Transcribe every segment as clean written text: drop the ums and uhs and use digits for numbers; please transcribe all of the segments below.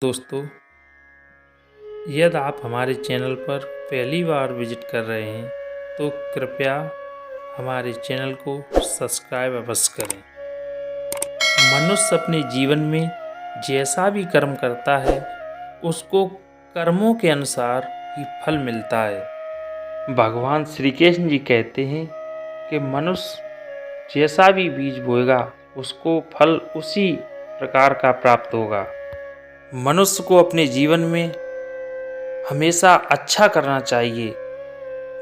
दोस्तों, यदि आप हमारे चैनल पर पहली बार विजिट कर रहे हैं तो कृपया हमारे चैनल को सब्सक्राइब अवश्य करें। मनुष्य अपने जीवन में जैसा भी कर्म करता है उसको कर्मों के अनुसार ही फल मिलता है। भगवान श्री कृष्ण जी कहते हैं कि मनुष्य जैसा भी बीज बोएगा उसको फल उसी प्रकार का प्राप्त होगा। मनुष्य को अपने जीवन में हमेशा अच्छा करना चाहिए।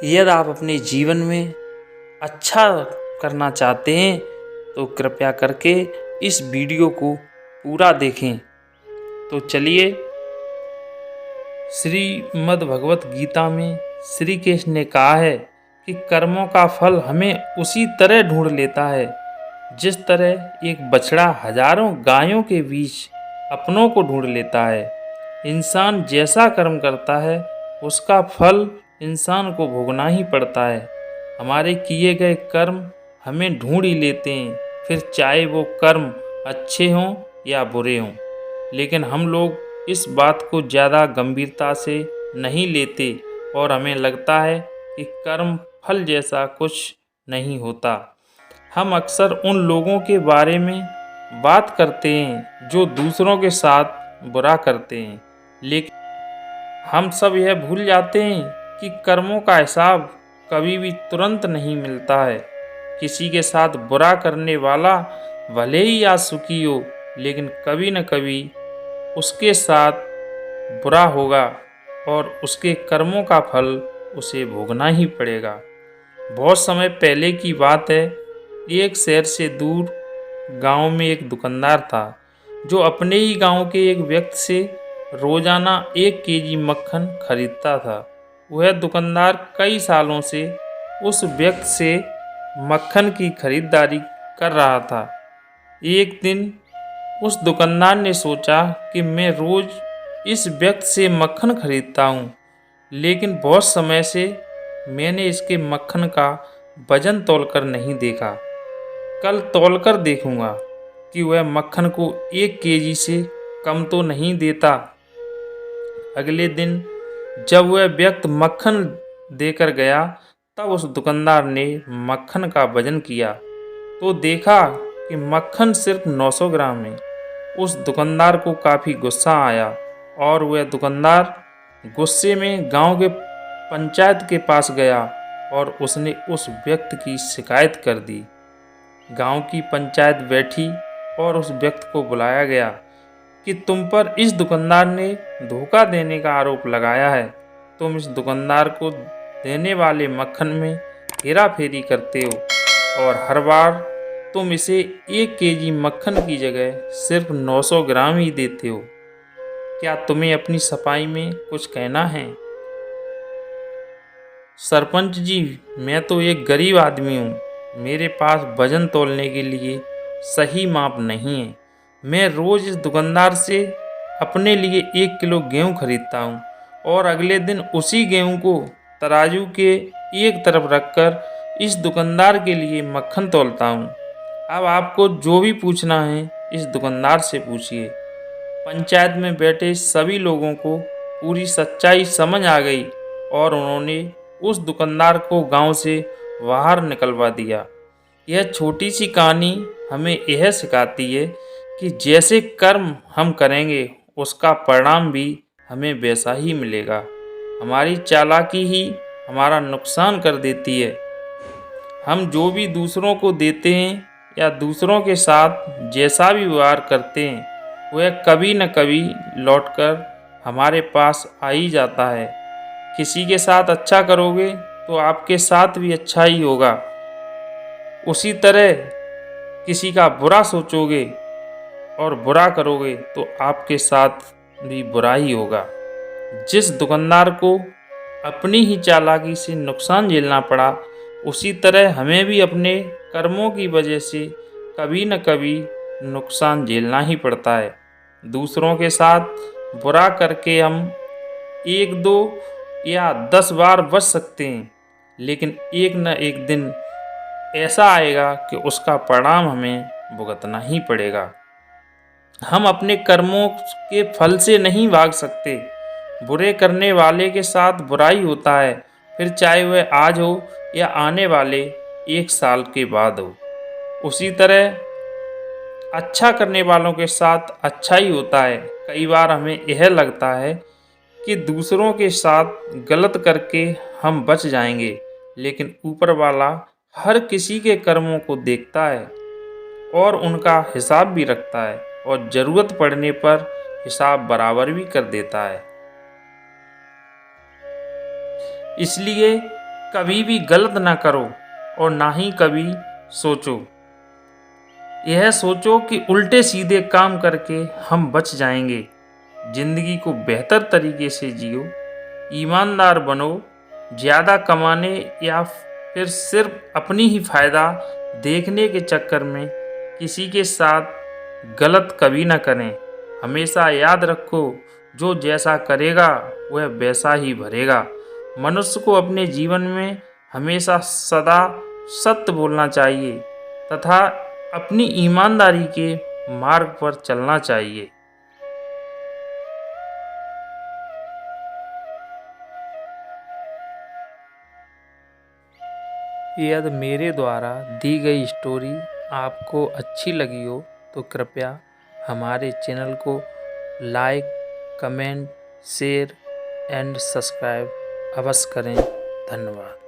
यदि आप अपने जीवन में अच्छा करना चाहते हैं तो कृपया करके इस वीडियो को पूरा देखें। तो चलिए, श्रीमद् भगवत गीता में श्री कृष्ण ने कहा है कि कर्मों का फल हमें उसी तरह ढूंढ लेता है जिस तरह एक बछड़ा हजारों गायों के बीच अपनों को ढूंढ लेता है। इंसान जैसा कर्म करता है उसका फल इंसान को भोगना ही पड़ता है। हमारे किए गए कर्म हमें ढूंढ ही लेते हैं, फिर चाहे वो कर्म अच्छे हों या बुरे हों। लेकिन हम लोग इस बात को ज़्यादा गंभीरता से नहीं लेते और हमें लगता है कि कर्म फल जैसा कुछ नहीं होता। हम अक्सर उन लोगों के बारे में बात करते हैं जो दूसरों के साथ बुरा करते हैं, लेकिन हम सब यह भूल जाते हैं कि कर्मों का हिसाब कभी भी तुरंत नहीं मिलता है। किसी के साथ बुरा करने वाला भले ही आज सुखी हो, लेकिन कभी न कभी उसके साथ बुरा होगा और उसके कर्मों का फल उसे भोगना ही पड़ेगा। बहुत समय पहले की बात है, एक शहर से दूर गांव में एक दुकानदार था जो अपने ही गांव के एक व्यक्ति से रोजाना 1 केजी मक्खन खरीदता था। वह दुकानदार कई सालों से उस व्यक्ति से मक्खन की खरीदारी कर रहा था। एक दिन उस दुकानदार ने सोचा कि मैं रोज इस व्यक्ति से मक्खन खरीदता हूँ, लेकिन बहुत समय से मैंने इसके मक्खन का वजन तौलकर नहीं देखा। कल तौलकर देखूंगा कि वह मक्खन को 1 केजी से कम तो नहीं देता। अगले दिन जब वह व्यक्ति मक्खन देकर गया तब उस दुकानदार ने मक्खन का वजन किया तो देखा कि मक्खन सिर्फ 900 ग्राम है। उस दुकानदार को काफ़ी गुस्सा आया और वह दुकानदार गुस्से में गांव के पंचायत के पास गया और उसने उस व्यक्ति की शिकायत कर दी। गांव की पंचायत बैठी और उस व्यक्ति को बुलाया गया कि तुम पर इस दुकानदार ने धोखा देने का आरोप लगाया है। तुम इस दुकानदार को देने वाले मक्खन में हेरा फेरी करते हो और हर बार तुम इसे 1 केजी मक्खन की जगह सिर्फ 900 ग्राम ही देते हो। क्या तुम्हें अपनी सफाई में कुछ कहना है? सरपंच जी, मैं तो एक गरीब आदमी हूँ। मेरे पास वजन तौलने के लिए सही माप नहीं है। मैं रोज़ इस दुकानदार से अपने लिए 1 किलो गेहूँ खरीदता हूँ और अगले दिन उसी गेहूँ को तराजू के एक तरफ रखकर इस दुकानदार के लिए मक्खन तौलता हूँ। अब आपको जो भी पूछना है इस दुकानदार से पूछिए। पंचायत में बैठे सभी लोगों को पूरी सच्चाई समझ आ गई और उन्होंने उस दुकानदार को गांव से बाहर निकलवा दिया। यह छोटी सी कहानी हमें यह सिखाती है कि जैसे कर्म हम करेंगे उसका परिणाम भी हमें वैसा ही मिलेगा। हमारी चालाकी ही हमारा नुकसान कर देती है। हम जो भी दूसरों को देते हैं या दूसरों के साथ जैसा भी व्यवहार करते हैं वह कभी न कभी लौटकर हमारे पास आ ही जाता है। किसी के साथ अच्छा करोगे तो आपके साथ भी अच्छा ही होगा। उसी तरह किसी का बुरा सोचोगे और बुरा करोगे तो आपके साथ भी बुरा ही होगा। जिस दुकानदार को अपनी ही चालाकी से नुकसान झेलना पड़ा, उसी तरह हमें भी अपने कर्मों की वजह से कभी न कभी नुकसान झेलना ही पड़ता है। दूसरों के साथ बुरा करके हम 1-2 या 10 बार बच सकते हैं, लेकिन एक न एक दिन ऐसा आएगा कि उसका परिणाम हमें भुगतना ही पड़ेगा। हम अपने कर्मों के फल से नहीं भाग सकते। बुरे करने वाले के साथ बुराई होता है, फिर चाहे वह आज हो या आने वाले 1 साल के बाद हो। उसी तरह अच्छा करने वालों के साथ अच्छा ही होता है। कई बार हमें यह लगता है कि दूसरों के साथ गलत करके हम बच जाएंगे, लेकिन ऊपर वाला हर किसी के कर्मों को देखता है और उनका हिसाब भी रखता है, और ज़रूरत पड़ने पर हिसाब बराबर भी कर देता है। इसलिए कभी भी गलत ना करो और ना ही कभी सोचो। यह सोचो कि उल्टे सीधे काम करके हम बच जाएंगे। जिंदगी को बेहतर तरीके से जियो, ईमानदार बनो। ज़्यादा कमाने या फिर सिर्फ अपनी ही फ़ायदा देखने के चक्कर में किसी के साथ गलत कभी ना करें। हमेशा याद रखो, जो जैसा करेगा वह वैसा ही भरेगा। मनुष्य को अपने जीवन में हमेशा सदा सत्य बोलना चाहिए तथा अपनी ईमानदारी के मार्ग पर चलना चाहिए। यदि मेरे द्वारा दी गई स्टोरी आपको अच्छी लगी हो तो कृपया हमारे चैनल को like, comment, share and subscribe अवश्य करें। धन्यवाद।